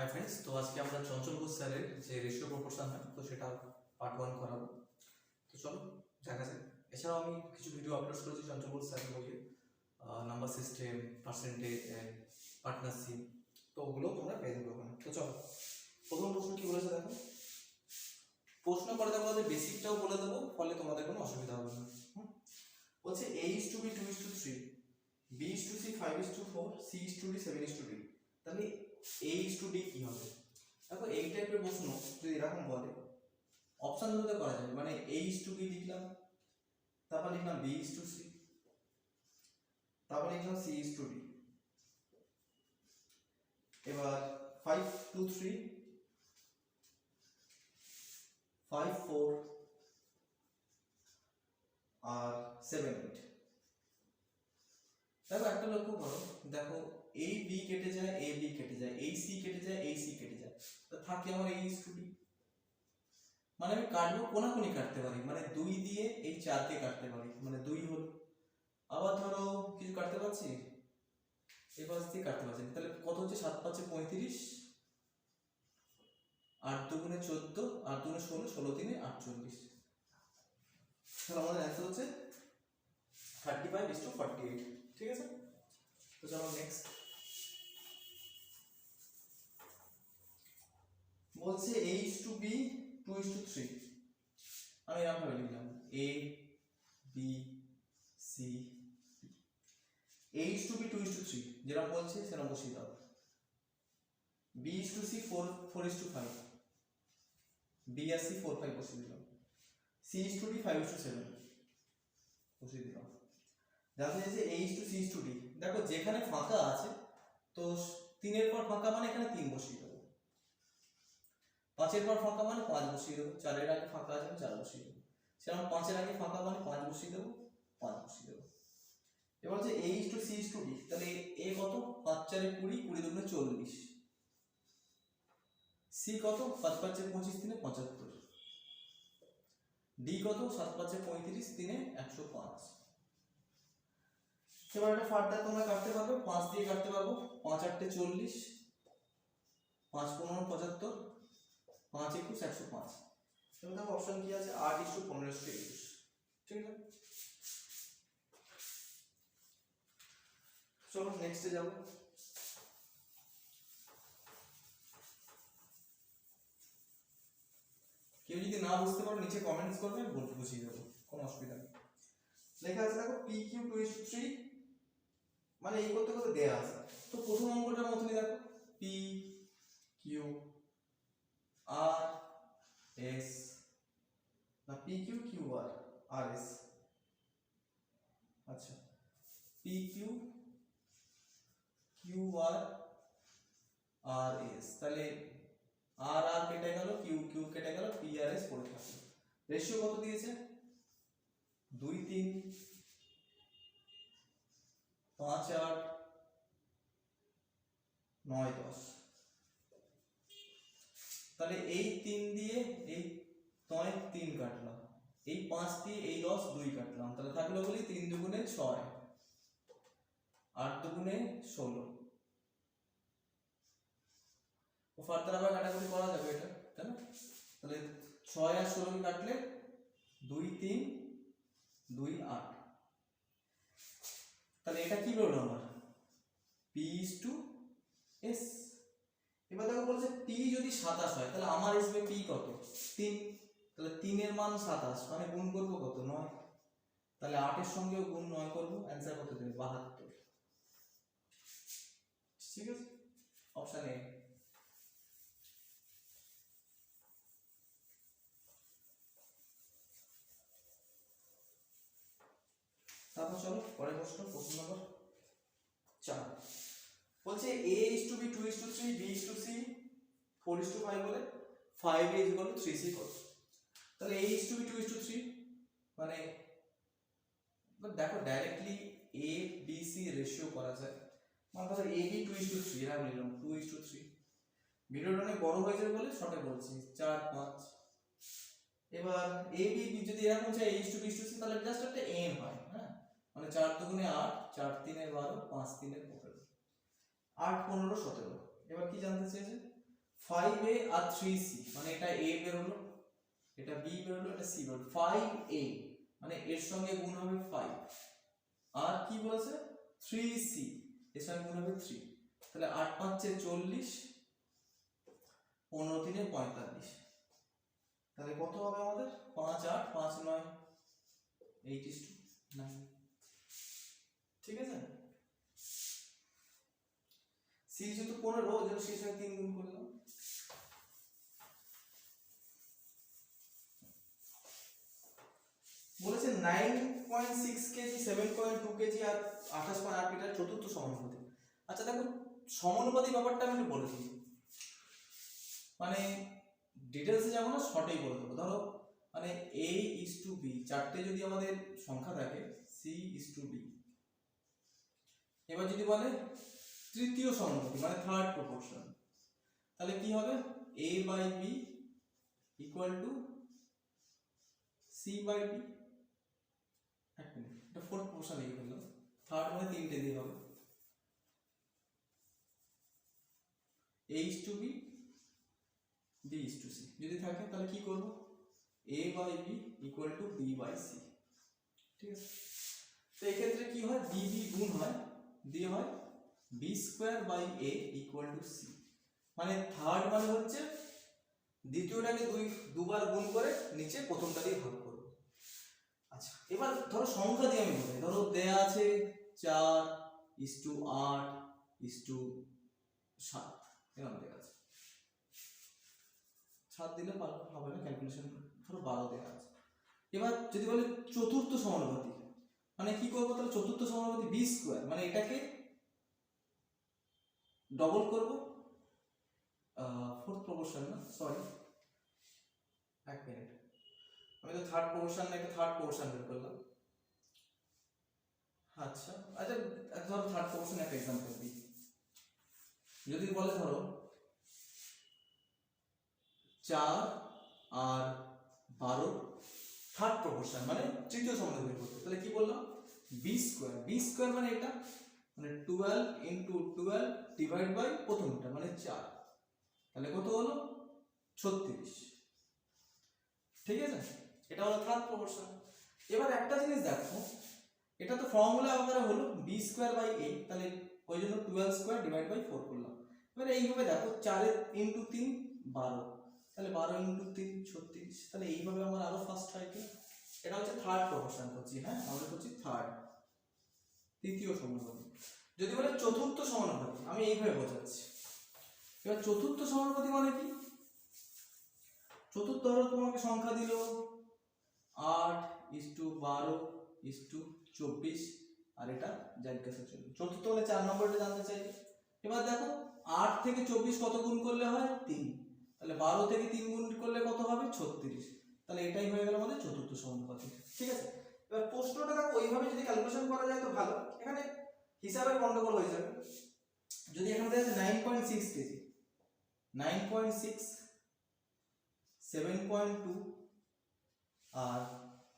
Hi friends, তো আজকে আমরা চঞ্চল ঘোষ স্যারের যে রেশিও প্রপোর্শন হয় তো সেটা পার্ট 1 করাবো। তো চলো দেখা যাক। এছাড়াও আমি কিছু ভিডিও আপলোড করেছি চঞ্চল ঘোষ স্যারের বইয়ে, নাম্বার সিস্টেম, পার্সেন্টেজ, পার্টনারশিপ, তো ওগুলো তোমরা পেয়ে যাবে ওখানে। তো চলো, প্রথম প্রশ্ন কি বলেছে দেখো। প্রশ্ন করে দেবো, বেসিকটাও বলে দেবো, ফলে তোমাদের কোনো অসুবিধা হবে না। বলছে A:B 2:3, B:C 5:4, C:D 7:D। তাহলে A:D কি হবে? দেখো এই টাইপের প্রশ্ন যদি এরকম বলে অপশন দুটোতে করা যাবে, মানে A:B লিখলাম, তারপর লিখলাম B:C, তারপর লিখলাম C:D। এবার 5:2:3, 5:4 আর 7:8। দেখো একটা লক্ষ্য করো, দেখো এই বি কেটে যায়, এ বি কেটে যায়, এই সি কেটে যায়, এই সি কেটে যায়, তো থাকে আমার A:D। মানে আমি কাটবো, কোনাকুনি কাটতে পারি, মানে 2 দিয়ে এই 4 কে কাটতে পারি, মানে 2 হলো। আবার ধরো কিছু কাটতে পারছি, এই পাশ দিয়ে কাটতে পারছি, তাহলে কত হচ্ছে? 7×5 = 35, 8×2 = 14, 8×2 = 16, 16×3 = 48। তাহলে আমাদের অ্যান্সার হচ্ছে 35:48। ঠিক আছে, তো চলো নেক্সট। বলছে A:B 2:3। আমি এরকম ভাবে লিখলাম A B C A:B 2:3, যেরকম বলছে সেরকম বসিয়ে দাও। B:C 4:5, B আর C 4-5 বসিয়ে দিলাম। C:D 5:7 বসিয়ে দিলাম। জানতে চাইছে A:C:D। দেখো যেখানে ফাঁকা আছে তো 3-এর পর ফাঁকা মানে এখানে 3 বসিয়ে দেবো, 5-এর পর ফাঁকা মানে 5 বসিয়ে দেবো, 4-এর আগে ফাঁকা আছে 4 বসিয়ে দেবো, সেরকম 5-এর আগে ফাঁকা মানে 5 বসিয়ে দেবো, 5 বসিয়ে দেবো। এবার হচ্ছে A:C:D, তাহলে A কত? 5×4 = 20, 20×2 = 40। C কত? 5×5 = 25, 3 = 75। D কত? 7×5 = 35, 3 = 105। এবার একটা ফার্দার তোমরা কাটতে পারবে, 5 দিয়ে কাটতে পারবো, 5×8 = 40, 5×15 = 75, 5×21 = 105। এবার দেখো অপশন কি আছে? 8:15:21। ঠিক আছে, চলো নেক্সটে যাব। কেউ যদি না বুঝতে পারো নিচে কমেন্টস করবে, বুঝিয়ে দেবো, কোনো অসুবিধা নেই। লেখা আছে দেখো PQ 2:3, মানে এই করতে করতে দেয়া আছে। তো প্রথম অঙ্কটার মতনই দেখো PQ RS, না PQ QR RS। আচ্ছা, PQ QR RS, তাহলে আর আর কেটে গেল, কিউ কিউ কেটে গেল, পি আর এস পড়ে থাকলো। রেশিও কত দিয়েছে? 2 3 5 8 9 10। তাহলে এই 3 দিয়ে এই 9 3 কাটলাম, এই 5 দিয়ে এই 10 2 কাটলাম, তাহলে থাকলো বলি 3×2 = 6, 8×2 = 16। ও ফার্দার আবার কাটাকুটি করা যাবে এটা, তাই না? তাহলে 6 আর 16 কাটলে 2 3 2 8। তাহলে এটা কি বললো আমার? P:S। এবার দেখো বলছে P যদি 27 হয় তাহলে আমার আসবে P কত? 3। তাহলে 3 এর মান 27, মানে গুণ করব কত? 9। তাহলে 8 এর সঙ্গেও গুণ 9 করব, অ্যানসার কত দেবে? 72। ঠিক আছে, অপশন এ। তারপর চলো পরের প্রশ্ন, প্রশ্ন নম্বর 4। বলছে A:B 2:3, B:C 4:5 বলে 5A = 3C কত? তাহলে A:B 2:3, মানে দেখো directly A B C ratio করা যায়, মানে ধরো AB 2:3, এরা বললাম 2:3। ভিডিওটা অনেক বড় হয়ে যাবে বলে শর্টে বলছি, 4 5। এবার AB যদি এরকম চাই A:B 2:3, তাহলে জাস্ট একটা n হয়, হ্যাঁ, মানে 4×2 = 8, 4×3 = 12, 5×3 = 15, 8 15 17। এবার কি জানতে চেয়েছে? 5a আর 3c, মানে এটা a বের হলো, এটা b বের হলো, এটা c বের হলো। 5a মানে এর সঙ্গে গুণ হবে 5, আর কি বলেছে 3c এর সঙ্গে গুণ হবে 3, তাহলে 8 5 40, 15 3 45, তাহলে কত হবে আমাদের 5 8 5 9 8:9, ঠিক আছে। c যেহেতু 15 ওই জন্য শেষ হয় 3 গুণ করলাম। বলেছে 9.6 কেজি, 7.2 কেজি আর 28.8 মিটার চতুর্থ সমানুপাতি। আচ্ছা দেখো সমানুপাতি ব্যাপারটা আমি একটু বলে দিই, মানে ডিটেলসে যাবো না, শর্টেই বলে দেবো। ধরো মানে a is to b, চারটে যদি আমাদের সংখ্যা থাকে, c is to b, এবার যদি বলে তৃতীয় সমানুপাতি মানে থার্ড প্রপোর্শন, তাহলে কি হবে a by b equal to c by d। এক মিনিট, এটা ফোর্থ প্রপোর্শন লিখে ফেললাম, থার্ড মানে তিনটে দিয়ে হবে, a is to b, b is to c যদি থাকে তাহলে কি করব a by b equal to b by c, ঠিক আছে। তো এই ক্ষেত্রে কি হয় b b গুণ হয়, দিয়ে হয় b square by a equal to c, মানে থার্ড মানে হচ্ছে দ্বিতীয়টাকে দুবার গুণ করে নিচে প্রথমটা দিয়ে ভাগ করব। আচ্ছা এবার ধরো সংখ্যা দিয়ে আমি বলি, ধরো দেয়া আছে 4:8:7 এরকম দেয়া আছে, 7 দিলে হবে না ক্যালকুলেশন, ধরো 12 দেয়া আছে। এবার যদি বলে চতুর্থ সমানুপাতি, মানে কি করবো তাহলে চতুর্থ সমানুপাতি b স্কয়ার, মানে এটাকে ডবল করব, ফোর্থ প্রপোর্শন না সরি, এক মিনিট, আমি তো থার্ড প্রপোর্শন না, এটা থার্ড প্রপোর্শন বের করলাম। আচ্ছা আচ্ছা ধরো থার্ড প্রপোর্শন একটা एग्जांपल দিই, যদি বলে ধরো 4 আর 12 থার্ড প্রপোর্শন মানে তৃতীয় সমানুপাতি বের করতে, তাহলে কি বললাম b স্কয়ার মানে এটা মানে 12 * 12 ডিভাইড বাই প্রথমটা মানে 4, তাহলে কত হলো 36, ঠিক আছে। এটা হলো থার্ড প্রপোর্শন। এবার একটা জিনিস দেখো, এটা তো ফর্মুলা আকারে হলো b স্কয়ার বাই a, তাহলে ওই জন্য 12 স্কয়ার ডিভাইড বাই 4 করলাম। এবারে এইভাবে দেখো 4 × 3 12, তাহলে 12 × 3 36, তাহলে এইভাবে আমার আরো ফাস্ট হয় কি, এটা হচ্ছে থার্ড প্রপোর্শন করছি, হ্যাঁ আমরা করছি থার্ড, তৃতীয় সমানুপাতি। যদি বলে চতুর্থ সমানুপাতি আমি এইভাবে বোঝাচ্ছি। এবার চতুর্থ সমানুপাতি মানে কি, চতুর্থ ধরো তোমাকে সংখ্যা দিল 8:12:24 আর এটা জিজ্ঞাসার জন্য চতুর্থ হলে 4 নম্বরটা জানতে চাই। এবার দেখো 8 থেকে 24 কত গুণ করলে হয় 3, তাহলে 12 থেকে 3 গুণ করলে কত হবে 36, তাহলে এটাই হয়ে গেল আমাদের চতুর্থ সমানুপাতি, ঠিক আছে। এবার প্রশ্নটা দেখো ওইভাবে যদি ক্যালকুলেশন করা যায় তো ভালো, এখানে হিসাবের গন্ডগোল হয়ে যাবে। যদি এখানে দেখা যায় 9.6 কেজি, 9.6 7.2 আর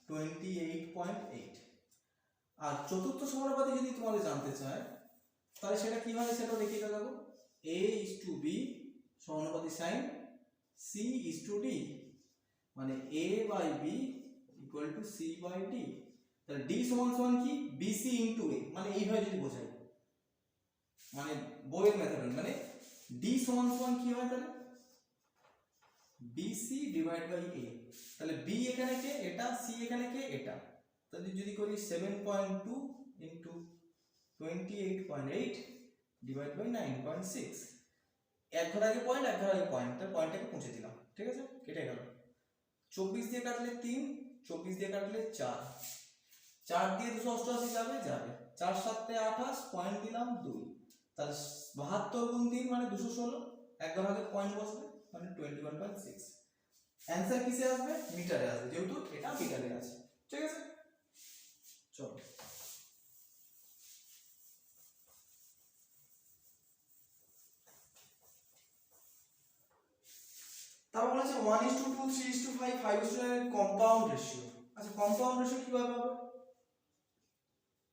28.8, আর চতুর্থ সমানুপাতি যদি তোমাদের জানতে চায় তাহলে সেটা কি হয় সেটা দেখিয়ে দেবো। a is to b সমানুপাতি sin c is to d, মানে a by b equal to c by d, তাহলে d সমান সমান কি bc into a, মানে এইভাবে যদি বোঝাই মানে বইয়ের মেথড, মানে d সমান সমান কি হয় তাহলে bc ডিভাইড বাই a, তাহলে b এখানে কে এটা, c এখানে কে এটা, তাহলে যদি করি 7.2 into 28.8 ডিভাইড বাই 9.6, এক ঘর আগে পয়েন্ট এক ঘর আগে পয়েন্ট, তার পয়েন্টটাকে মুছে দিলাম, ঠিক আছে কেটে গেল। 24 দিয়ে কাটলে 3, 24 দিয়ে কাটলে 4, 4 দিয়ে 288 যাবে যাবে, 4 7 28 পয়েন্ট দিলাম 2, তাহলে 72 গুণ 3 মানে 216, এক ঘর আগে পয়েন্ট বসবে মানে 21.6, অ্যানসার কিসে আসবে মিটারে আসবে, যেহেতু এটা মিটারে আছে, ঠিক আছে। চলো তারপর বলেছে 1:2 3:5 5:9 কম্পাউন্ড রেশিও। আচ্ছা কম্পাউন্ড রেশিও কিভাবে হবে,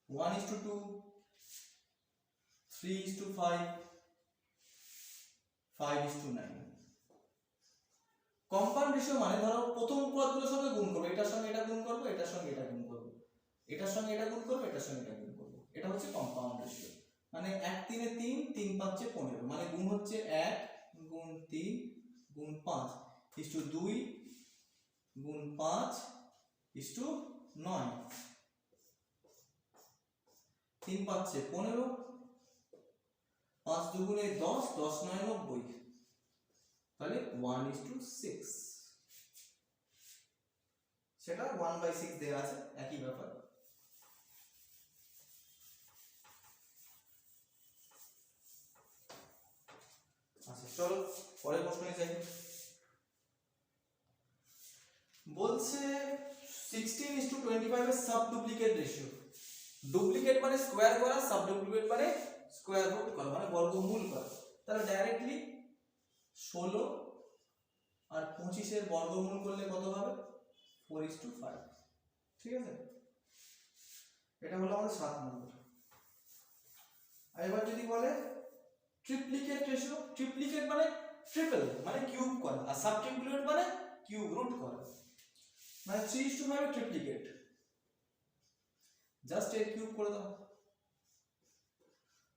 1:2 3:5 5:9, কম্পাউন্ড রেশিও মানে ধরো প্রথম পদগুলোর সঙ্গে গুণ করবো, এটার সঙ্গে এটা গুণ করবো, এটার সঙ্গে এটা গুণ করবো, এটার সঙ্গে এটা গুণ করবো, এটার সঙ্গে এটা গুণ করবো, এটা হচ্ছে কম্পাউন্ড রেশিও। মানে 1 3 3, 3 5 15, মানে গুণ হচ্ছে 1 গুণ 3 গুণ 5 ইস্টু 2 গুণ 5 ইস্টু 9, 3 5 15, 5 দুগুণে 10, 10 9 90, তাহলে 1:6, সেটা 1/6 দেওয়া আছে, একই ব্যাপার। আচ্ছা চলো পরের প্রশ্নে যাই। বলছে 16:25 এর সাব ডুপ্লিকেট রেশিও। ডুপ্লিকেট মানে স্কোয়ার করা, সাব ডুপ্লিকেট মানে স্কোয়ার রুট করা, মানে বর্গমূল করা। তাহলে ডাইরেক্টলি 16 আর 25 এর বর্গমূল করলে কত হবে? 4:5। ঠিক আছে, এটা হলো আমাদের 7 নম্বর। আর এবার যদি বলে ট্রিপ্লিকেট রেশিও, ট্রিপ্লিকেট মানে ট্রিপল মানে কিউব করা, আর সাব ট্রিপ্লিকেট মানে কিউব রুট করা, মানে 3:5 ট্রিপ্লিকেট, জাস্ট এর কিউব করে দাও,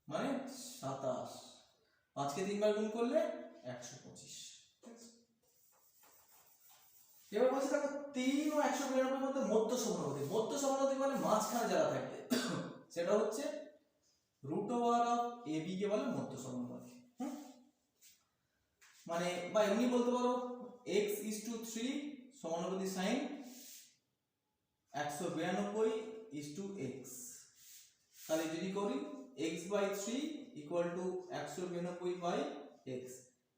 মানে 27, 5 কে 3 বার গুণ করলে 125। এবার বলছে দেখো 3 ও 192 এর মধ্যে মধ্য সমানুপাতিক। মধ্য সমানুপাতিক মানে মাঝখানে যারা থাকবে সেটা হচ্ছে রুট ওভার অফ এবি কে বলে মধ্য সমানুপাতিক। মানে বা এমনি বলতে পারো x:3 সমানুপাতিক sin 192:x। তাহলে যদি করি x/3 192/x।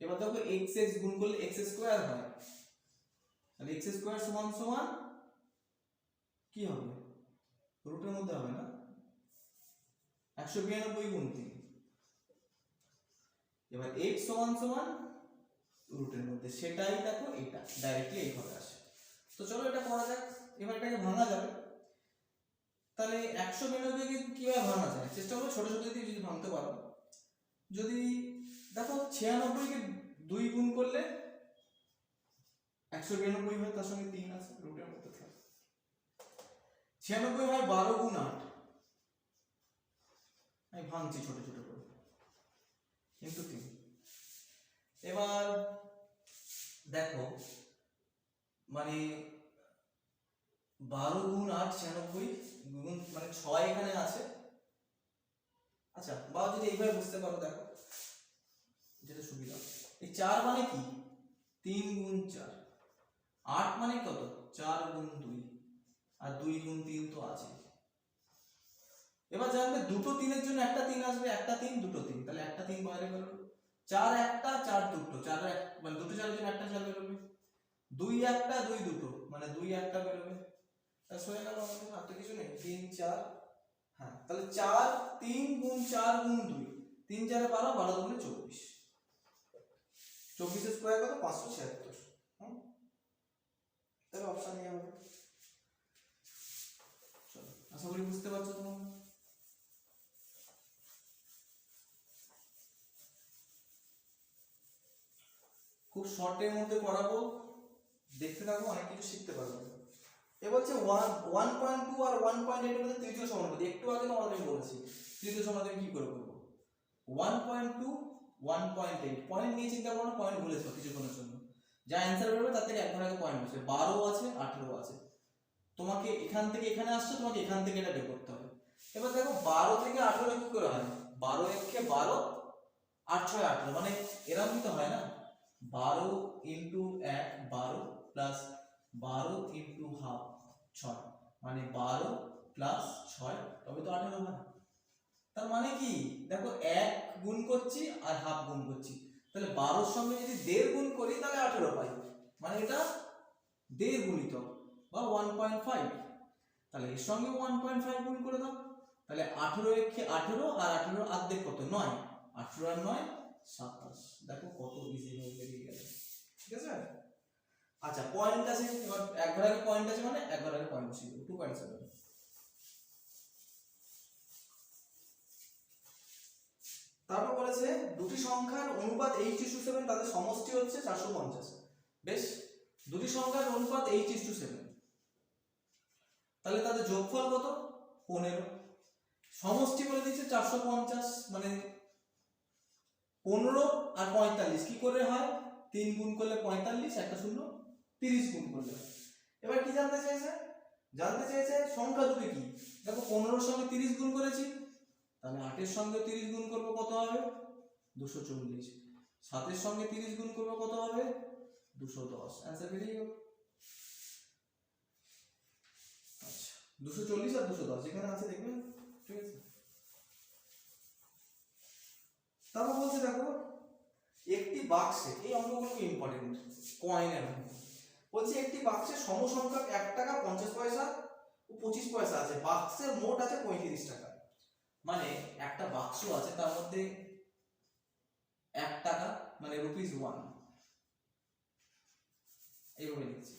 এবার দেখো x x গুণ করলে x স্কয়ার হয়, তাহলে x স্কয়ার সমান সমান কি হবে? রুটের মধ্যে হবে না, 192 গুণ 3। এবার x সমান সমান রুটের মধ্যে, সেটাই দেখো এটা ডাইরেক্টলি এইভাবে আসে। তো চলো এটা করা যাক। এবার এটাকে ভাঙা যাবে, তাহলে 192 কে কিভাবে ভাঙা যায় চেষ্টা করো, ছোট ছোট দিয়ে যদি ভাঙতে পারো। যদি দেখো 96 কে 2 গুণ করলে 192 হয়, তার সঙ্গে 3 আছে রুটের মধ্যে থাকে। 96 হয় 12 গুণ 8, আমি ভাঙছি ছোট ছোট করে, কিন্তু 3। এবার দেখো মানে 12 গুণ 8 96 গুণ মানে 6 এখানে আছে। আচ্ছা বা যদি এইভাবে বুঝতে পারো, দেখো যেটা সুবিধা, এই 4 মানে কি 3 গুণ 4, 8 মানে কত 4 গুণ 2, আর 2 গুণ 3 তো আছে। এবার জানবে দুটো 3 এর জন্য একটা 3 আসবে, একটা 3 দুটো 3, তাহলে একটা 3 বাইরে বেরোলো। 4 একটা 4 দুটো, 4 মানে দুটো 4 এর জন্য একটা 4 বেরোবে। 2 একটা 2 দুটো, মানে 2 একটা বেরোবে। তাহলে হয়ে গেল আমাদের, আর তো কিছু নেই, 3 4। হ্যাঁ তাহলে 4 3 গুণ 4 গুণ 2, 3 4 12, 12 দুগুণে 24, 24 এর স্কয়ার কত 576। তাহলে অপশন এ হবে। চলো আশা করি বুঝতে পারছো তোমরা। খুব শর্টের মধ্যে করাবো, দেখতে থাকো, অনেক কিছু শিখতে পারবে। এ বলছে 1.2 আর 1.8 এর মধ্যে তৃতীয় সমানুপাতিক। একটু আগে তোমাদের আমি বলেছি তৃতীয় সমানুপাতিক কি করে করব। 1.2 1.8 পয়েন্ট নিয়ে চিন্তা করো না, পয়েন্ট ভুলেছো কিছুক্ষণের জন্য, যা অ্যানসার বেরোবে তার থেকে এক ঘর আগে পয়েন্ট বসে। 12 আছে 18 আছে, তোমাকে এখান থেকে এখানে আসছে, তোমাকে এখান থেকে এটা বের করতে হবে। এবার দেখো 12 থেকে 18 কি করে হয়, 12 একে 12, 8 6 18, মানে এরকম তো হয় না। 12 ইন্টু 1 12 প্লাস 12 ইন্টু হাফ 6, মানে 12 প্লাস 6 তবে তো 18 হয়। তার মানে কি দেখো 1 গুণ করছি আর হাফ গুণ করছি, তাহলে 12 এর সঙ্গে যদি 1.5 গুণ করি তাহলে 18 পাই, মানে এটা 1.5 গুণিতক বা 1.5। তাহলে এর সঙ্গে 1.5 গুণ করে দাও, তাহলে 18 একে 18 আর 18 অর্ধেক কত 9, 18 আর 9 27। দেখো কত ইজি হয়ে বেরিয়ে গেল, ঠিক আছে। আচ্ছা পয়েন্ট আছে, এবার এক ঘর আগে পয়েন্ট আছে মানে এক ঘর আগে পয়েন্ট বসিয়ে দেব, 2.7। তারপর বলেছে দুটি সংখ্যার অনুপাত 8:7, তাদের সমষ্টি হচ্ছে 450। বেশ দুটি সংখ্যার অনুপাত 8:7, তাহলে তাদের যোগফল কত? 15। সমষ্টি বলে দিচ্ছে 450, মানে 15 আর 45 কি করে হয়? 3 গুণ করলে 45, একটা শূন্য 30 গুণ করলে হয়। এবার কি জানতে চেয়েছে? জানতে চেয়েছে সংখ্যা দুটি কি। দেখো 15 সঙ্গে 30 গুণ করেছি, তাহলে 8 এর সঙ্গে 30 গুণ করব কত হবে? 240। 7 এর সঙ্গে 30 গুণ করব কত হবে? 210। অ্যান্সার বেরিয়ে গেল। আচ্ছা 240 আর 210 যেখানে আছে দেখবেন, ঠিক আছে। তারপর বলছে দেখো একটি বাক্সে, এই অঙ্কগুলো ইম্পর্টেন্ট, কয়েনের অঙ্ক। বলছে একটি বাক্সে সমসংখ্যক 1 টাকা 50 পয়সা ও 25 পয়সা আছে, বাক্সের মোট আছে 35 টাকা। মানে একটা বাক্স আছে, তার মধ্যে 1 টাকা মানে ₹1, এইভাবে লিখছি,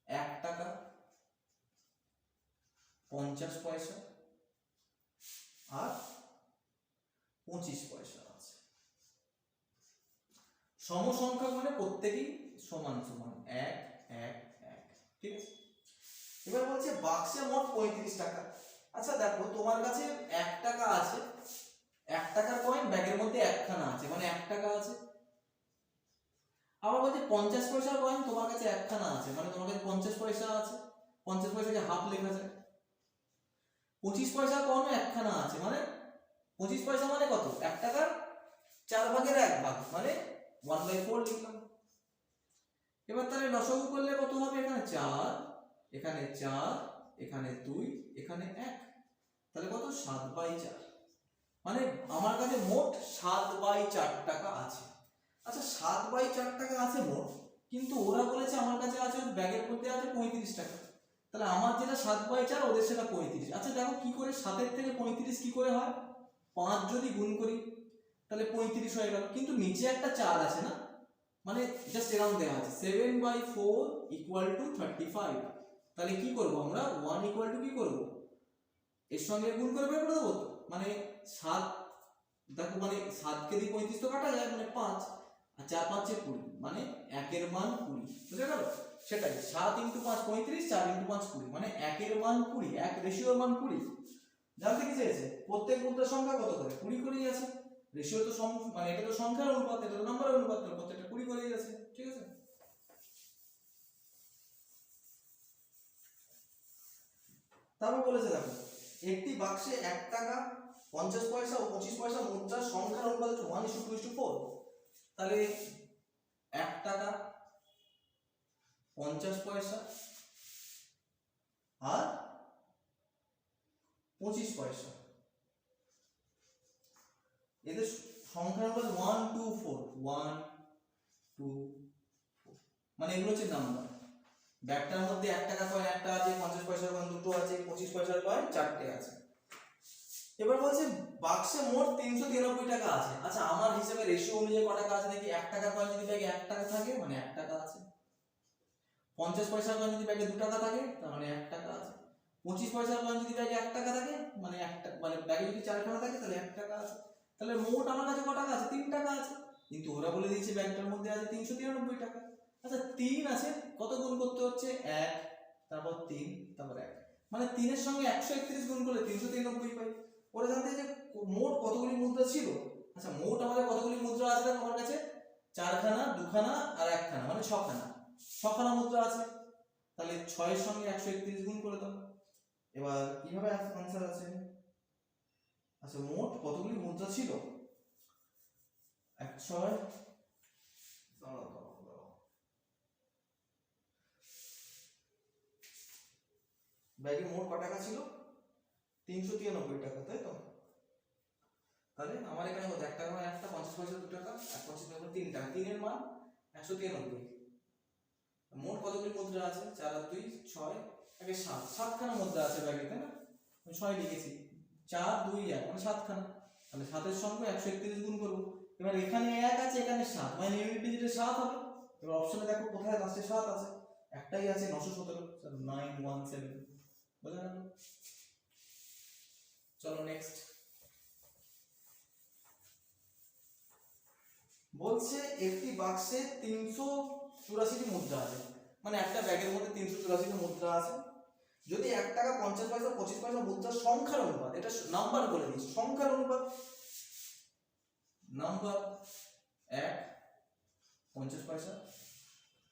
1 টাকা 50 পয়সা আর 25 পয়সা আছে। সমসংখ্যক মানে প্রত্যেকই সমান সমান, 1 1 1, ঠিক আছে। এবার বলছে বাক্সে মোট 35 টাকা। আচ্ছা দেখো তোমার কাছে 1 টাকা আছে, 1 টাকার কয়েন ব্যাগের মধ্যে একখানা আছে, মানে 1 টাকা আছে। আবার বলছে 50 পয়সার কয়েন তোমার কাছে একখানা আছে, মানে তোমার কাছে 50 পয়সা আছে, 50 পয়সাকে হাফ লেখা যায়। 25 পয়সার কয়েনও একখানা আছে, মানে 25 পয়সা মানে কত? 1 টাকার 4 ভাগের 1 ভাগ, মানে 1/4 লিখলাম। এবার তাহলে লসাগু করলে কত হবে? এখানে 4, এখানে 4, এখানে 2, এখানে 1, তাহলে কত? 7/4। মানে আমার কাছে মোট 7/4 টাকা আছে। আচ্ছা 7/4 টাকা আছে মোট, কিন্তু ওরা বলেছে আমার কাছে আছে, ব্যাগের মধ্যে আছে 35 টাকা, তাহলে আমার যেটা 7/4 ওদের সেটা 35। আচ্ছা দেখো কি করে 7 থেকে 35 কি করে হয়? 5 যদি গুণ করি তাহলে 35 হয়ে গেল, কিন্তু নিচে একটা 4 আছে না, মানে জাস্ট এরকম দেওয়া আছে 7/4 = 35। তাহলে কি করব আমরা? 1 = কি করব? এর সঙ্গে গুণ করে বের করে দেবো তো, মানে 7, দেখো মানে 7 কে দিয়ে 35 তো কাটা যায়, মানে 5, আর 4 5 এ 20, মানে 1 এর মান 20, বুঝে গেল? সেটাই 7 × 5 35, 4 × 5 20, মানে 1 এর মান 20, 1 রেশিওর মান 20। জানতে কি চেয়েছে? প্রত্যেক মুদ্রার সংখ্যা কত করে? 20 করেই আছে। রেশিও তো মানে এটা তো সংখ্যার অনুপাত, এটা তো নম্বরের অনুপাত, প্রত্যেকটা 20 করেই আছে, ঠিক আছে। তারপর বলেছে দেখো একটি বাক্সে 1 টাকা 50 পয়সা ও 25 পয়সা মুদ্রার সংখ্যার অনুপাত হচ্ছে 1:2:4। তাহলে 1 টাকা 50 পয়সা আর 25 পয়সা, এদের সংখ্যার অনুপাত 1:4, 1:4, মানে এগুলো হচ্ছে নাম্বার। ব্যাগটার মধ্যে 1 টাকা কয়েন একটা আছে, 50 পয়সার কয়েন দুটো আছে, 25 পয়সার কয়েন 4টে আছে। এবার বলছে বাক্সে মোট 393 টাকা আছে। আচ্ছা আমার হিসাবে রেশিও অনুযায়ী কত টাকা আছে দেখি। 1 টাকার কয়েন যদি ব্যাগে 1 টাকা থাকে মানে 1 টাকা আছে, 50 পয়সার কয়েন যদি ব্যাগে 2 টাকা থাকে তার মানে 1 টাকা আছে, 25 পয়সার কয়েন যদি ব্যাগে 1 টাকা থাকে মানে 1 টাকা, মানে ব্যাগে যদি 4 টাকা থাকে তাহলে 1 টাকা আছে। তাহলে মোট আমার কাছে কত টাকা আছে? 3 টাকা আছে, কিন্তু ওরা বলে দিয়েছে ব্যাগটার মধ্যে আছে 393 টাকা। আচ্ছা 3 আছে, কত গুণ করতে হচ্ছে? 1, তারপর 3, তারপর 1, মানে 3 এর সঙ্গে 131 গুণ করলে 393 পাই। ওরা জানতে যে মোট কতগুলি মুদ্রা ছিল। আচ্ছা মোট আমাদের কতগুলি মুদ্রা আছে দেখো আমার কাছে? 4খানা, 2খানা আর 1খানা, মানে 6খানা, 6খানা মুদ্রা আছে। তাহলে 6 এর সঙ্গে 131 গুণ করে দাও। এবার কিভাবে आंसर আছে? আচ্ছা মোট কতগুলি মুদ্রা ছিল? 106, ব্যাগে মোট কত টাকা ছিল? 393 টাকা, তাই তো? তাহলে আমার এখানে কত? 1 টাকা মানে 1টা, 50 পয়সা 2 টাকা, আর 25 পয়সা 3 টাকা, 3 এর মান 193। মোট কতগুলি মুদ্রা আছে? 4 আর 2 6, আগে 7, 7খানা মুদ্রা আছে ব্যাগে, তাই না? আমি 6 লিখেছি, 4 2 1 মানে 7খানা। তাহলে 7 এর সঙ্গে 131 গুণ করব। এবার এখানে 1 আছে, এখানে 7, মানে ইউনিট ডিজিটে 7 হবে। এবার অপশনে দেখো কোথায় লাস্টে 7 আছে? একটাই আছে, 917, 917, বুঝা গেল? চলো নেক্সট। বলছে একটি বাক্সে 384টি মুদ্রা আছে, মানে একটা ব্যাগের মধ্যে 384টি মুদ্রা আছে। যদি 1 টাকা 50 পয়সা 25 পয়সা মুদ্রার সংখ্যার অনুপাত, এটা নাম্বার বলে দিচ্ছি, সংখ্যার অনুপাত, নাম্বার 1 50 পয়সা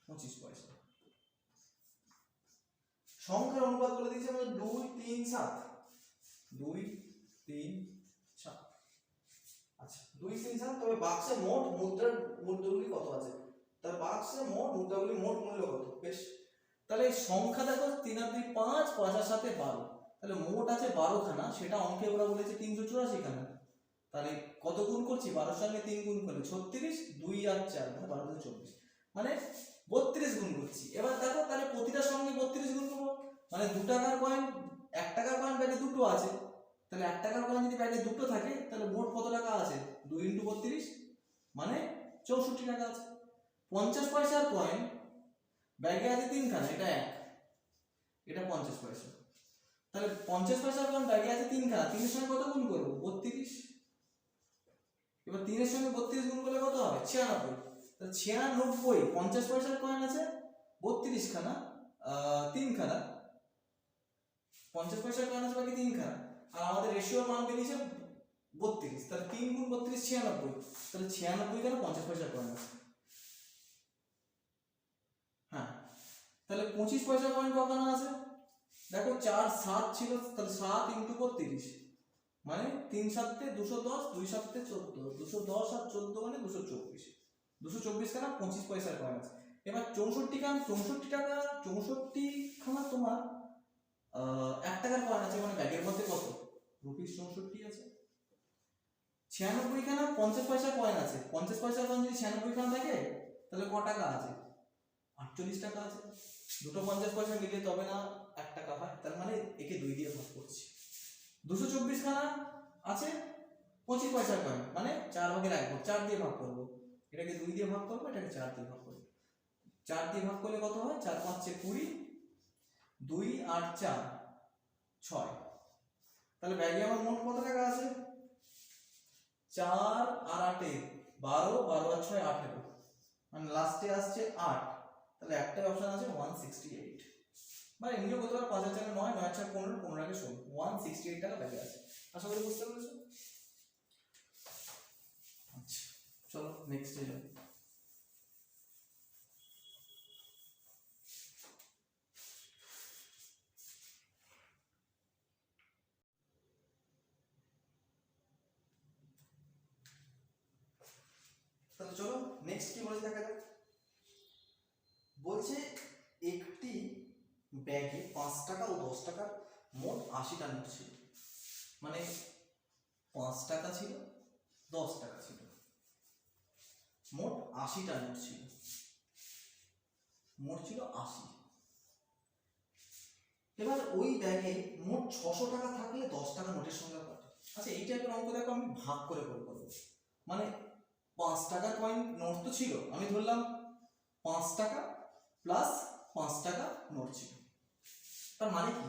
25 পয়সা, সংখ্যার অনুপাত বলে দিচ্ছি আমরা 2 3 7, 2 3 7। আচ্ছা 2 3 7, তবে বাক্সে মোট মুদ্রাগুলি কত আছে, তার বাক্সে মোট মুদ্রাগুলি মোট মূল্য কত? বেশ, তাহলে এই সংখ্যা দেখো 3 আর 2 5, 5 আর 7 12, তাহলে মোট আছে 12 খানা, সেটা অঙ্কে ওরা বলেছে 384 খানা। তাহলে কত গুণ করছি, 12 সঙ্গে 3 গুণ করলে 36, 2 আর 4 মানে 12 থেকে 24, মানে 32 গুণ করছি। এবার দেখো তাহলে প্রতিটার সঙ্গে 32 গুণ করবো, মানে 2 টাকার কয়েন, 1 টাকার কয়েন ব্যাগে দুটো আছে, তাহলে 1 টাকার কয়েন যদি ব্যাগে দুটো থাকে তাহলে মোট কত টাকা আছে, 2 × 32 মানে 64 টাকা আছে। 50 পয়সার কয়েন ব্যাগে আছে 3 খানা, এটা 1, এটা 50 পয়সা, তাহলে 50 পয়সার কয়েন ব্যাগে আছে 3 খানা, 3 এর সঙ্গে কত গুণ করবো, 32। এবার 3 এর সঙ্গে 32 গুণ করলে কত হবে, 96। তাহলে 96, 50 পয়সার কয়েন আছে 32 খানা, 3 খানা, 50 পয়সার কয়েন আছে বাকি 3 খানা, আর আমাদের রেশিওর মান বেরিয়েছে 32, তাহলে 3 × 32 96, তাহলে 96 কেন 50 পয়সার কয়েন আছে। হ্যাঁ, তাহলে 25 পয়সার কয়েন কখানা আছে, দেখো 4 7 ছিল, তাহলে 7 × 32 মানে 3 7 210, 2 7 14, 210 আর 14 মানে 224, 224 খানা 25 পয়সার কয়েন আছে। এবার 64 খানা, 64 টাকা 64 খানা তোমার 1 টাকার কয়েন আছে, মানে ব্যাগের মধ্যে কত রুপিস 64 আছে। 96 খানা 50 পয়সার কয়েন আছে, 50 পয়সার কয়েন যদি 96 খানা থাকে তাহলে ক টাকা আছে, 48 টাকা আছে। দুটো 50 পয়সা মিলে তবে না 1 টাকা হয়, তার মানে একে 2 দিয়ে ভাগ করছি। 224 খানা আছে 25 পয়সার কয়েন, মানে 4 ভাগের 1 ভাগ, 4 দিয়ে ভাগ করব, এটাকে 2 দিয়ে ভাগ করব, এটাকে 4 দিয়ে ভাগ করব। 4 দিয়ে ভাগ করলে কত হয়, 4 5 20, 2 আর 4 6, তাহলে ব্যাগে আমার মোট কত টাকা আছে, 4 আর 8 12, 12 আর 6 18, মানে লাস্টে আসছে 8, তাহলে একটাই অপশন আছে 168, মানে এমনিও কত টাকা, 5 আর 4 9, 9 আর 4 15, 15 আগে 16, 168 টাকা ব্যাগে আছে। আশা করি বুঝতে পেরেছো। আচ্ছা চলো নেক্সটে যাই। তাহলে চলো নেক্সট কি বলেছে দেখা যাক। বলছে একটি ব্যাগে 5 টাকা ও 10 টাকার মোট 80টা নোট ছিল, মানে 5 টাকা ছিল 10 টাকা ছিল, মোট 80টা নোট ছিল, মোট ছিল 80। এবার ওই ব্যাগে মোট 600 টাকা থাকলে 10 টাকা নোটের সংখ্যা কত? আচ্ছা এই টাইপের অঙ্ক দেখো আমি ভাগ করে করব, মানে 5 টাকার কয়েন নোট তো ছিল, আমি ধরলাম 5 টাকা প্লাস 5 টাকা নোট ছিল, তার মানে কি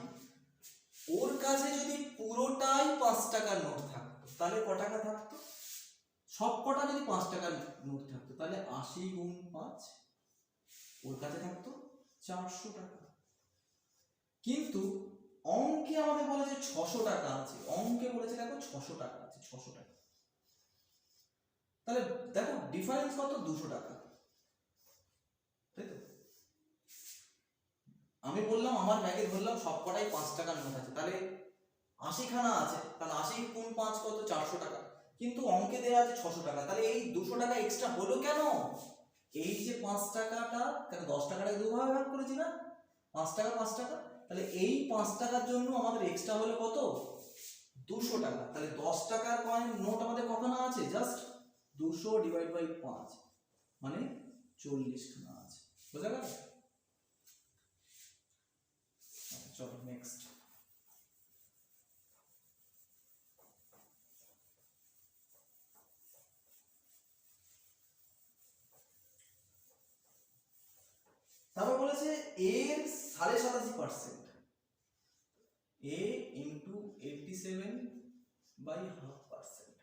ওর কাছে যদি পুরোটাই 5 টাকার নোট থাকতো তাহলে ক টাকা থাকতো, সব কটা যদি 5 টাকার নোট থাকতো তাহলে 80 × 5, ওর কাছে থাকতো 400 টাকা। কিন্তু অঙ্কে আমাদের বলেছে 600 টাকা আছে, অঙ্কে বলেছে দেখো 600 টাকা আছে, 600 টাকা, তাহলে দেখো ডিফারেন্স কত, 200 টাকা, তাই তো। আমি বললাম আমার ব্যাগে ধরলাম সবকটাই 5 টাকার নোট আছে, তাহলে 80 খানা আছে, তাহলে 80 × 5 কত, 400 টাকা, কিন্তু অঙ্কে দেওয়া আছে 600 টাকা, তাহলে এই 200 টাকা এক্সট্রা হলো কেন, এই যে 5 টাকাটা, কেন 10 টাকাটাকে দুভাবে ভাগ করেছি না, 5 টাকা 5 টাকা, তাহলে এই 5 টাকার জন্য আমাদের এক্সট্রা হলো কত, 200 টাকা। তাহলে 10 টাকার কয়েন নোট আমাদের কখানা আছে, জাস্ট 200 / 5 মানে 40 খানা আছে, বুঝা গেল। চলো নেক্সট। তারপর বলেছে এর 87%, a × 87/2%,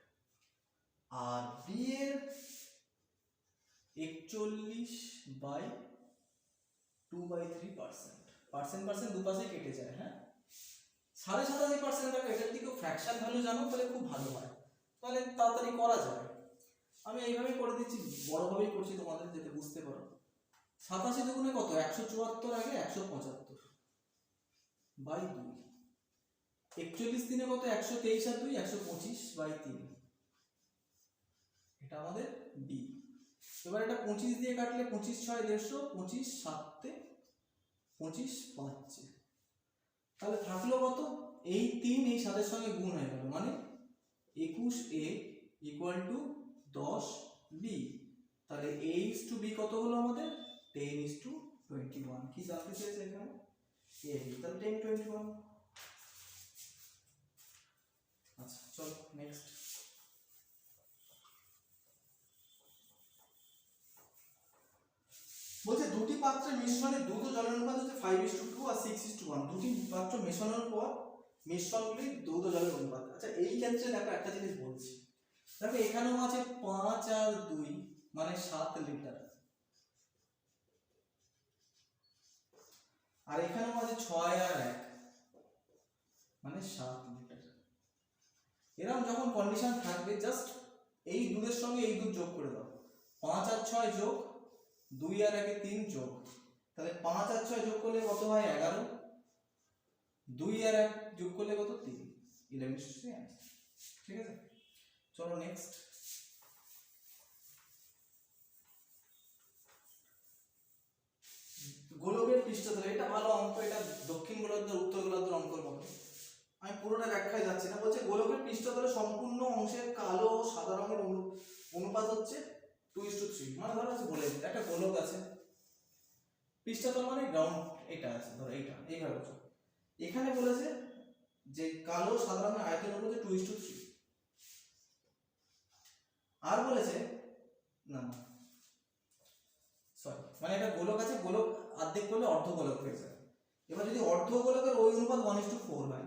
আর b এর 41/2/3%। পার্সেন্ট দুপাশে কেটে যায়, হ্যাঁ 87.5% দেখো, এটার দিকেও ফ্র্যাকশন ভ্যালু জানো তাহলে খুব ভালো হয়, তাহলে তাড়াতাড়ি করা যায়। আমি এইভাবেই করে দিচ্ছি, বড়ভাবেই করছি তোমাদের যাতে বুঝতে পারো। 87 দুগুণে কত, 174 আগে 175 বাই 2। 41 দিনে কত, 123 আর 2 125/3। এটা আমাদের বি। এবার এটা 25 দিয়ে কাটলে 25 6 150, 25 7 25 5, তাহলে থাকলো কত, এই 3 এই 7 এর সঙ্গে গুণ হয়ে গেল, মানে 21a = 10b। তাহলে a/b কত হলো আমাদের, 10:21। কি জানতে চেয়েছে এখানে, a b, তাহলে 10:21। আচ্ছা চলো নেক্সট। বলছে দুটি পাত্রের মিশ্রণে দুধ ও জলের অনুপাত হচ্ছে 5:2 আর 6:1। দুটি পাত্র মেশানোর পর মিশ্রণগুলি দুধ ও জলের অনুপাত। আচ্ছা এই ক্ষেত্রে দেখো একটা জিনিস বলছি, দেখো এখানেও আছে 5 আর 2 মানে 7 লিটার, আর এখানেও আছে 6 আর 1 মানে 7 লিটার। এরকম যখন কন্ডিশন থাকবে জাস্ট এই দুধের সঙ্গে এই দুধ যোগ করে দাও, 5 আর 6 যোগ 2 আর 1 3 যোগ, তাহলে 5 আর 6 যোগ করলে কত হয় 11, 2 আর 1 যোগ করলে কত 3, 11:3 आंसर। ঠিক আছে চলো নেক্সট। গোলকের পৃষ্ঠতল, এটা ভালো অঙ্ক, এটা দক্ষিণ গোলার্ধ উত্তর গোলার্ধের অঙ্কের মতো। আমি পুরোটা ব্যাখ্যায় যাচ্ছি না। বলছে গোলকের পৃষ্ঠতলে সম্পূর্ণ অংশের কালো ও সাদা রঙের অনুপাত হচ্ছে 2:3। মানে ধরো বলে একটা গোলক আছে, পৃষ্ঠতল মানে গ্রাউন্ড এটা আছে, ধরো এইটা এইভাবে। এখানে বলেছে যে কালো সাদা রঙের আয়তন হচ্ছে 2:3। আর বলেছে না সরি, মানে এটা গোলক আছে, গোলক অর্ধেক করলে অর্ধ গোলক হয়ে যায়। এবার যদি অর্ধ গোলকের ওই অনুপাত 1:4 হয়,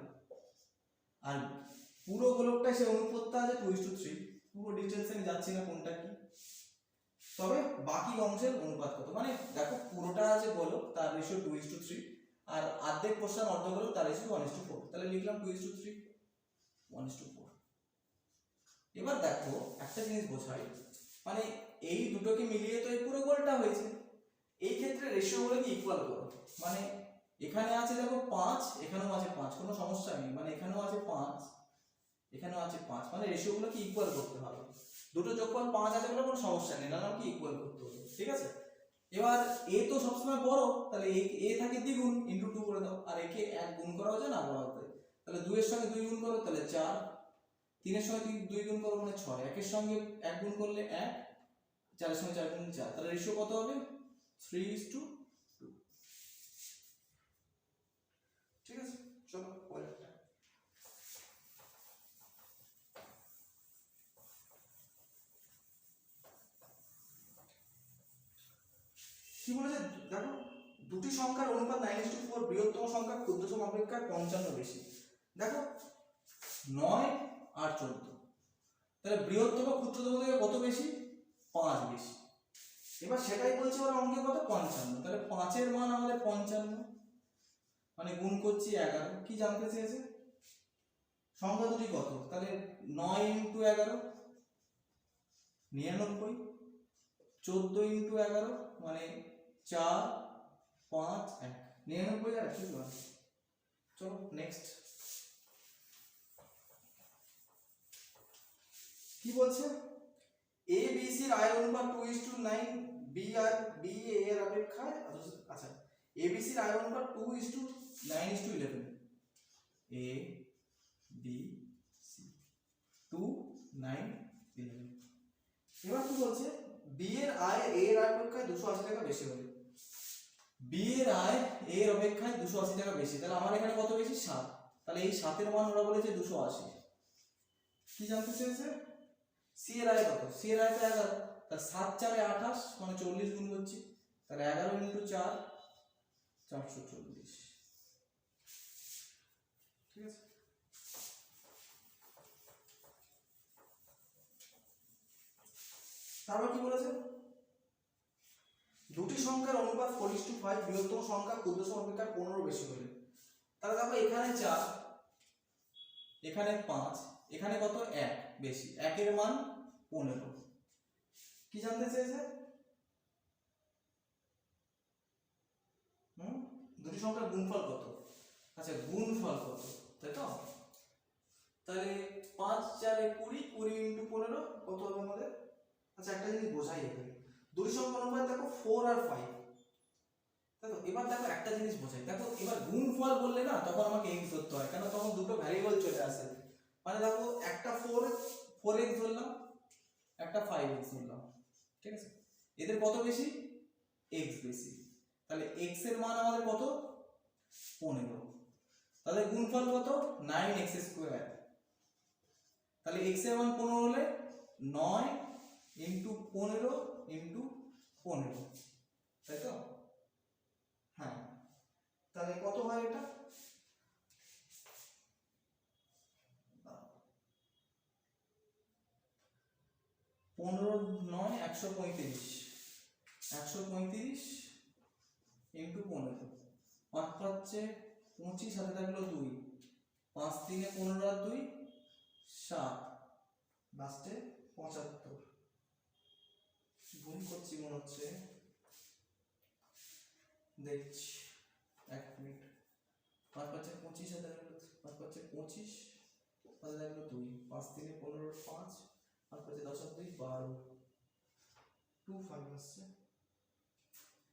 আর পুরো গোলকটা সে অনুপাতটা আছে 2:3। পুরো ডিটেইলসে আমি যাচ্ছি না কোনটা কি, তবে বাকি অংশের অনুপাত কত, মানে দেখো পুরোটা আছে গোলক তার রেশিও 2:3, আর অর্ধেক পোরশন অর্ধ গোলক তার রেশিও 1:4। তাহলে লিখলাম 2:3 1:4। এবার দেখো একটা জিনিস বোঝাই, মানে এই দুটোকে মিলিয়ে তো এই পুরো গোলটা হয়েছে। এই ক্ষেত্রে রেশিওগুলোকে ইকুয়াল করো, মানে এখানে আছে দেখো 5, এখানেও আছে 5, কোনো সমস্যা নেই, মানে এখানেও আছে 5 এখানেও আছে 5, মানে রেশিওগুলোকে ইকুয়াল করতে হবে। দুটো যোগফল 5 আছে বলে কোনো সমস্যা নেই, না কি ইকুয়াল করতে হবে, ঠিক আছে। এবার a তো সবসময় বড়, তাহলে a থাকে দ্বিগুণ ইনটু 2 করে দাও, আর একে 1 গুণ করা যায় না বড়তে, তাহলে 2 এর সঙ্গে 2 গুণ করো তাহলে 4, 3 এর সঙ্গে 2 গুণ করো মানে 6, 1 এর সঙ্গে 1 গুণ করলে 1, 4 এর সঙ্গে 4 গুণ 4, তাহলে রেশিও কত হবে 3:2। ঠিক আছে চলো পরেরটা। কি বলেছে দেখো, দুটি সংখ্যার অনুপাত 9:4, বৃহত্তম সংখ্যা ক্ষুদ্রতম অপেক্ষা 55 বেশি। দেখো 9 আর 14, তাহলে বৃহত্তম ক্ষুদ্রতম থেকে কত বেশি, 5 বেশি। এবার সেটাই বলছে ওরা অঙ্কে কত 55, তাহলে 5 এর মান আমাদের 55, মানে গুণ করছি 11। কি জানতে চেয়েছে, সংখ্যা দুটি কত, তাহলে 9 × 11 99, 14 × 11 মানে 4 5 1, 99 আর 100। চলো নেক্সট। কি বলছে, এ বি সি এর আয়ের অনুপাত 2:9, বি আর বি এ এর অপেক্ষায়, আচ্ছা এ বি সি এর আয়ের অনুপাত 2:9:11, এ বি সি 2:9:11। এবার কি বলছে, বি এর আয় এ এর অপেক্ষায় 280 টাকা বেশি হবে। বি এর আয় এ এর অপেক্ষায় 280 টাকা বেশি, তাহলে আমার এখানে কত বেশি 7, তাহলে এই 7 এর মান ওরা বলেছে 280। কি জানতে চেয়েছে, সি এর আয় কত, সি এর আয় তো 11, তাহলে 7 4 28 মানে 40 গুণ করছি, তাহলে 11 × 4 440। ঠিক আছে তারপর কি বলেছে, সংখ্যার অনুপাত 4:5, বৃহত্তম সংখ্যা ক্ষুদ্রতম অপেক্ষা 15 বেশি হলে। তাহলে দেখো এখানে 4, এখানে 5, এখানে কত 1 বেশি, 1 এর মান 15। কি জানতে চেয়েছে? দুটি সংখ্যার গুণফল কত? আচ্ছা গুণফল কত, তাই তো? তাহলে 5 4 এ 20, 20 ইনটু 15 কত হবে আমাদের? আচ্ছা একটা জিনিস বোঝাই এখানে, দুটি সংখ্যার অনুপাত দেখো 4 আর 5, তাই তো? এবার দেখো একটা জিনিস বোঝাই, দেখো এবার গুণফল বললে না তখন আমাকে x ধরতে হয়, কেন তখন দুটো ভ্যারিয়েবল চলে আসে। মানে দেখো একটা 4x ধরলাম, একটা 5x ধরলাম, ঠিক আছে? এদের কত বেশি? x বেশি। তাহলে x এর মান আমাদের কত? 15। তাহলে গুণফল কত? 9x²। তাহলে x এর মান 15 হলে 9 ইনটু 15 ইনটু 15, তাই তো? হ্যাঁ, তাহলে কত হয় এটা? 15 9 135, 135 ইনটু 15, 5 পাচ্ছে 25, হাতে থাকলো 2, 5 3 15 আর 2 7, লাস্টে 75। ভুল করছি মনে হচ্ছে, দেখছি 1 মিনিট। 5 পাচ্ছে 25, হাতে থাকলো 5 পাচ্ছে 25, হাতে থাকলো 2, 5 3 15 5, 5 পাচ্ছে 10 আর 2 12, 25 আসছে।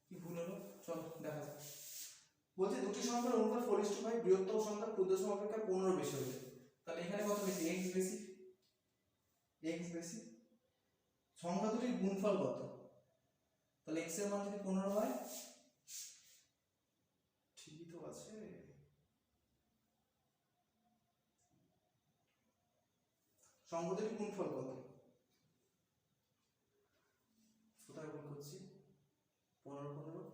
কি ভুল হলো? চলো দেখা যাক। বলছে দুটি সংখ্যার অনুপাত 4:5, বৃহত্তম সংখ্যা ক্ষুদ্রতম অপেক্ষা 15 বেশি হলে। তাহলে এখানে কত বেশি? x বেশি, x বেশি। সংখ্যা দুটির গুণফল কত? তাহলে x এর মান যদি 15 হয়, ঠিকই তো আছে। সংখ্যা দুটির গুণফল কত? কোথায় গুণ করছি? 15 15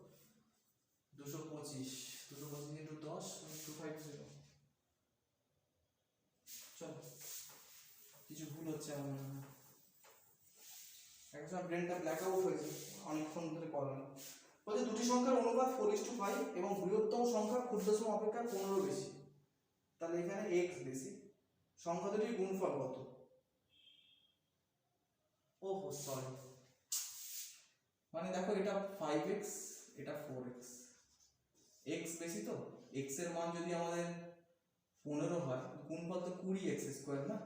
225, 225 ইনটু 10 250। চলো, কিছু ভুল হচ্ছে আমার মনে হয়, একদম ব্রেনটা ব্ল্যাক আউট হয়েছে অনেকক্ষণ ধরে করানো। বলছে দুটি সংখ্যার অনুপাত 4:5 এবং বৃহত্তম সংখ্যা ক্ষুদ্রতম অপেক্ষা 15 বেশি। তাহলে এখানে x বেশি। সংখ্যা দুটির গুণফল কত? ওহো সরি, মানে দেখো এটা 5x, এটা 4x, x বেশি তো, x এর মান যদি আমাদের 15 হয়, গুণফল তো 20x² না?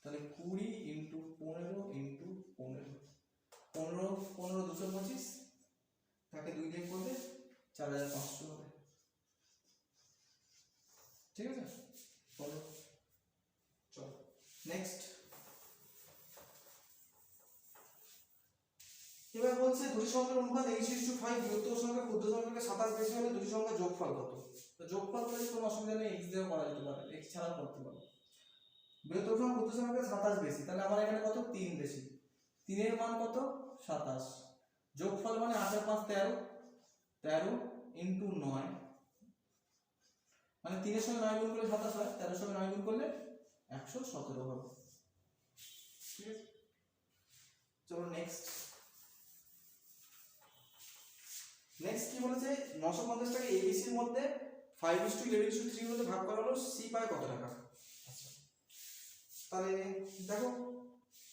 তাহলে 20 ইনটু 15 ইনটু 15, 15 15 225, তাকে 2 দিয়ে করলে 4500 হবে, ঠিক আছে? চলো চলো নেক্সট। এবার বলছে দুটি সংখ্যার অনুপাত 8:5, বৃহত্তম সংখ্যা ক্ষুদ্রতম সংখ্যা 27 বেশি হলে দুটি সংখ্যার যোগফল কত? তো যোগফল করলে কোনো অসুবিধা নেই, x দিয়েও করা যেতে পারে, x ছাড়াও করতে পারো। বৃহত্তম সংখ্যা ক্ষুদ্রতম সংখ্যা 27 বেশি, তাহলে আমার এখানে কত? 3 বেশি। 3 এর মান কত? 27। যোগফল মানে 8 আর 5 13, 13 ইনটু 9, মানে 3 এর সঙ্গে 9 গুণ করলে 27 হয়, 13 এর সঙ্গে 9 গুণ করলে 117 হবে, ঠিক আছে? চলো নেক্সট। নেক্সট কি বলেছে? 950 টাকা ABC এর মধ্যে 5:11:3 মধ্যে ভাগ করা হলো, C পায় কত টাকা? আচ্ছা তাহলে দেখো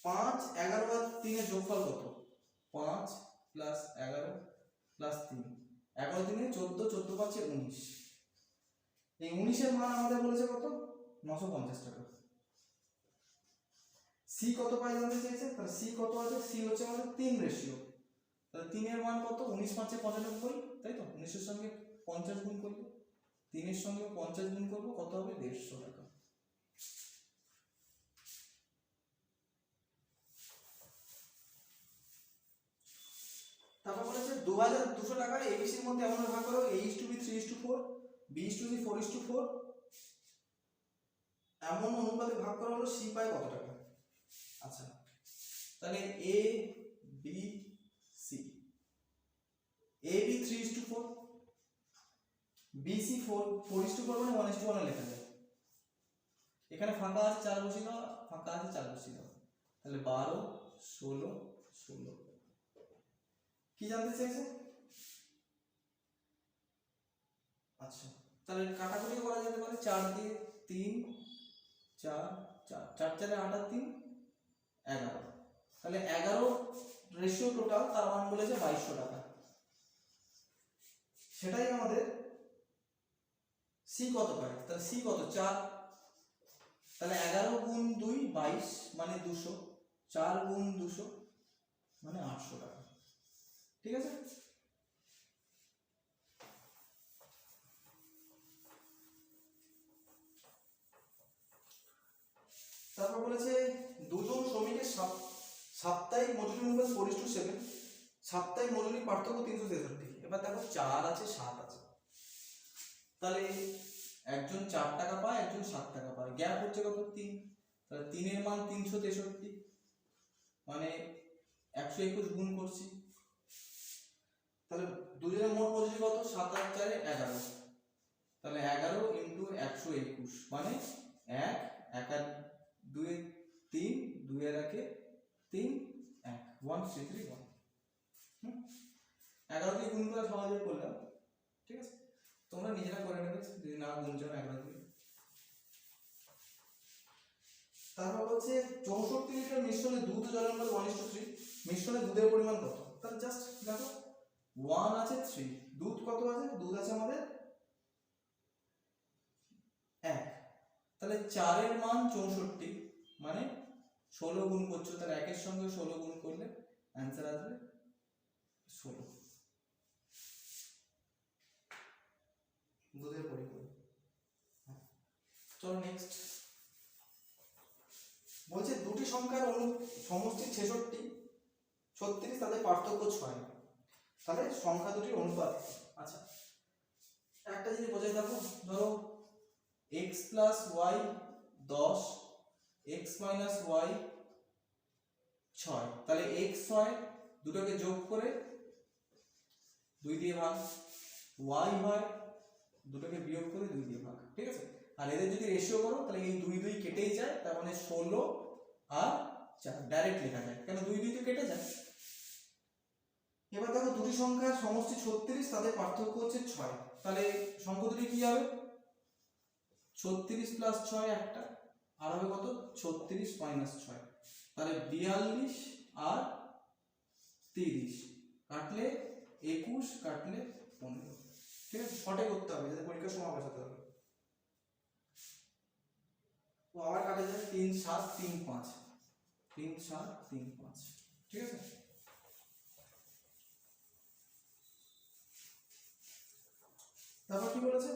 5 11 আর 3 এর যোগফল কত? 5 প্লাস 11 প্লাস 3, 11 দিনে 14, 14 পাচ্ছে 19। এই 19 এর মান আমাদের বলেছে কত? 950 টাকা। C কত পাই জানতে চেয়েছে, তাহলে C কত আছে? C হচ্ছে আমাদের 3 রেশিও, তাহলে 3 এর মান কত? 19 5 95, তাই তো? 19 এর সঙ্গে 50 গুণ করব, 3 এর সঙ্গে 50 গুণ করব, কত হবে? 150 টাকা। তারপর বলেছে 2200 টাকা ABC এর মধ্যে এমন ভাগ করো A:B 3:4, B:C 4:4, এমন অনুপাতে ভাগ করা হলো, C পায় কত টাকা? আচ্ছা তাহলে A B C, AB 3:4, BC 4:4 মানে 1:1 লেখা যায়। এখানে ফাঁকা আছে 4 বসিয়ে দাও, ফাঁকা আছে 4 বসিয়ে দাও, তাহলে 12 16 16, কি জানতে চাইছে? আচ্ছা, তাহলে কাটাকুটি করা যেতে পারে। 4 দিয়ে 3 4 4 4 4 8 আর 3 11, তাহলে 11 রেশিও টোটাল, তার মান বলেছে 2200 টাকা। সেটাই আমাদের সি কত পাই, তাহলে সি কত 4, তাহলে 11 গুণ 2 22 মানে 200, 4 গুণ 200 মানে 800 টাকা। ঠিক আছে, তারপর বলেছে দুজন শ্রমিকের সাপ্তাহিক মজুরি অনুপাত 4:7, সাপ্তাহিক মজুরি পার্থক্য 363। এবার দেখো 4 আছে 7 আছে, তাহলে একজন 4 টাকা পায়, একজন 7 টাকা পায়, গ্যাপ হচ্ছে কত 3, তাহলে 3 এর মান 363 মানে 121 গুণ করছি, তাহলে দুজনের মোট মজুরি কত 7 আর 4 11, তাহলে 11 ইন্টু 121 মানে 1 1 আর 2 এ 3, 2 এর 1 এ 3, 1 1331। 11 দিয়ে গুণ করে সহজে করলাম। ঠিক আছে, তোমরা নিজেরা করে নেবে যদি না গুণ জানো 11 দিয়ে। তারপর হচ্ছে 64 লিটার মিশ্রণে দুধ ও জলের অনুপাত 1:3, মিশ্রণে দুধের পরিমাণ কত, তাহলে জাস্ট দেখো 1 আছে 3, দুধ কত আছে, দুধ আছে আমাদের 1, তাহলে 4 এর মান 64 মানে 16 গুণ করছো, তাহলে 1 এর সঙ্গে 16 গুণ করলে অ্যানসার আসবে 16 দুধের পরিমাণ। চলো নেক্সট, বলছে দুটি সংখ্যার সমষ্টি 66 36, তাদের পার্থক্য 6, তাহলে সংখ্যা দুটির অনুপাত। আচ্ছা, একটা জিনিস বোঝাই দেখো, ধরো x plus y 10, x minus y 6, তাহলে x হয় দুটোকে যোগ করে 2 দিয়ে ভাগ, y হয় দুটোকে বিয়োগ করে 2 দিয়ে ভাগ। ঠিক আছে, আর এদের যদি রেশিও করো তাহলে এই 2 2 কেটেই যায়, তার মানে 16 আর 4 ডাইরেক্ট লেখা যায়, কেন 2 2 তো কেটে যায়। এবার দেখো দুটি সংখ্যার সমষ্টি 36, তাদের পার্থক্য হচ্ছে 6, তাহলে সংখ্যা দুটি কি হবে 36 প্লাস 6 একটা, আর হবে কত 36 মাইনাস 6, তাহলে 42 আর 30 কাটলে 21 কাটলে 15। ঠিক আছে, শর্টে করতে হবে যাতে পরীক্ষার সময় বাঁচাতে হবে। তো আবার কাটা যায় 3 7 3 5, 3 7 3 5। ঠিক আছে, তারপর কি বলেছে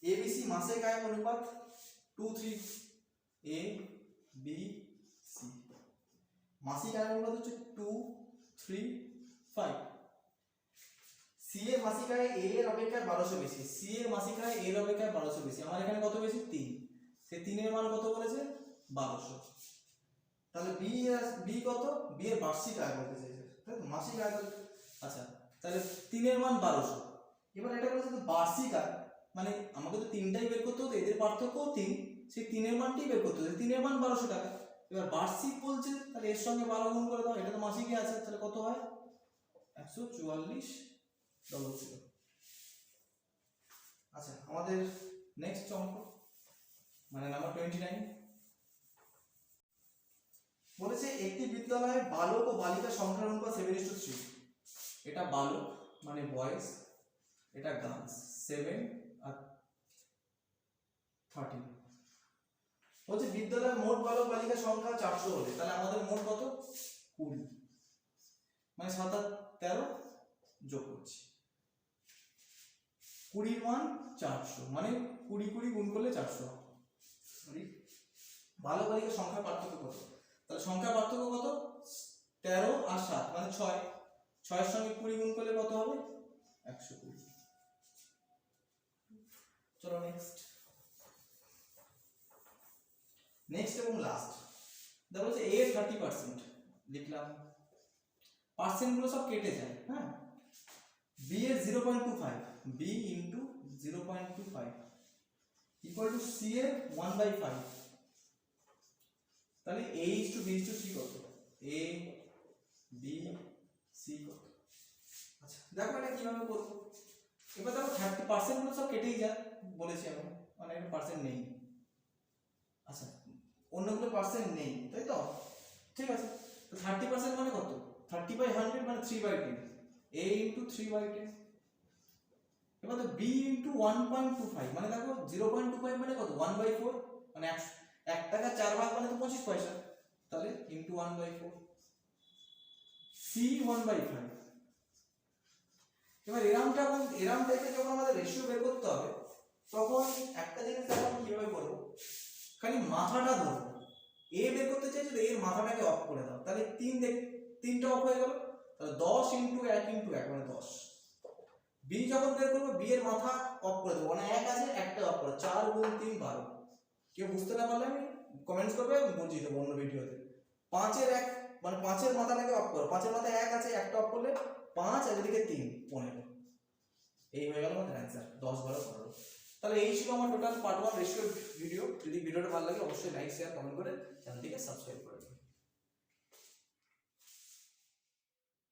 এবিসি মাসিক আয় অনুপাত 2:3, এ বি সি মাসিক আয় অনুপাত হচ্ছে 2:3:5, সি এর মাসিক আয় এ এর অপেক্ষা 1200 বেশি, সি এর মাসিক আয় এর অপেক্ষা 1200 বেশি, আমার এখানে কত বেশি 3, সেই 3 এর মান কত বলেছে 1200, তাহলে বি কত, বি এর বার্ষিক আয় বলতে চাইছে, তাই তো মাসিক আয়। আচ্ছা, তাহলে 3 এর মান 1200, এবার এটা বলেছে তো বার্ষিক আয়, মানে আমাকে তো তিনটাই বের করতে হতো, এদের পার্থক্য 3, সেই 3 এর মানটাই বের করতে হতো, 3 এর মান 1200 টাকা। এবার বার্ষিক বলছে, তাহলে এর সঙ্গে 12 গুণ করে দাও, এটা তো মাসিকই আছে, তাহলে কত হয় 144,000। আচ্ছা, আমাদের নেক্সট অঙ্ক মানে নাম্বার 29, বলেছে একটি বিদ্যালয়ে বালক ও বালিকা সংখ্যার অনুপাত 7:3, এটা বালক মানে বয়েজ, এটা গার্লস 7 আর 13, বলছে বিদ্যালয়ে মোট বালক বালিকা সংখ্যা 400 হলে তাহলে আমাদের মোট কত 20, মানে 7 আর 13 যোগ করছি, 20 এর মান 400 মানে 20 20 গুণ করলে 400। বালক বালিকা সংখ্যার পার্থক্য কত, তাহলে সংখ্যার পার্থক্য কত 13 আর 7 মানে 6, 6 এর সঙ্গে 20 গুণ করলে কত হবে 120। চলো নেক্সট এবং লাস্ট, দেখো হচ্ছে a এর 30% লিখলাম, পার্সেন্ট গুলো সব কেটে যায়, হ্যাঁ, b এর 0.25, b into 0.25 equal to c এর 1/5, তাহলে a is to b is to c কত, a b c কত দেখো এটা কিভাবে করবো। এবার দেখো 30% গুলো সব কেটেই যায় বলেছি আমি, মানে একটা পার্সেন্ট নেই। আচ্ছা অন্যগুলো পার্সেন্ট নেই তাই তো, ঠিক আছে। তো 30% মানে কত, 30/100 মানে 3/10, a ইন্টু 3/10। এবার তো b ইন্টু 1.25 মানে দেখো 0.25 মানে কত 1/4, মানে 1 টাকা 4 ভাগ মানে তো 25 পয়সা, তাহলে ইন্টু 1/4, c 1/5। এবার এরাম টাইপের যখন আমাদের রেশিও বের করতে হবে তখন একটা জিনিস দেখো আমি কিভাবে করবো, খালি মাথাটা ধরবো। এ বের করতে চাইছো তো এর মাথাটাকে অফ করে দাও, তাহলে 3টা অফ হয়ে গেল, তাহলে 10 ইন্টু 1 ইন্টু 1 মানে 10। বি যখন বের করবো বি এর মাথা অফ করে দেবো, মানে 1 আছে একটা অফ করে, 4 গুণ 3 12। কেউ বুঝতে না পারলে আমি কমেন্টস করবে, আমি বুঝিয়ে দেবো অন্য ভিডিওতে। 5-এর 1 মানে 5-এর মাথাটাকে অফ করো, 5-এর মাথায় 1 আছে একটা অফ করলে 5 আর এদিকে 3 15। এই হয়ে গেল আমাদের অ্যান্সার 10 12 15। তাহলে এই ছিল আমার টোটাল পার্ট 1 রেশিও ভিডিও। যদি ভিডিওটা ভালো লাগে অবশ্যই লাইক শেয়ার কমেন্ট করে চ্যানেলটিকে সাবস্ক্রাইব করে দিন।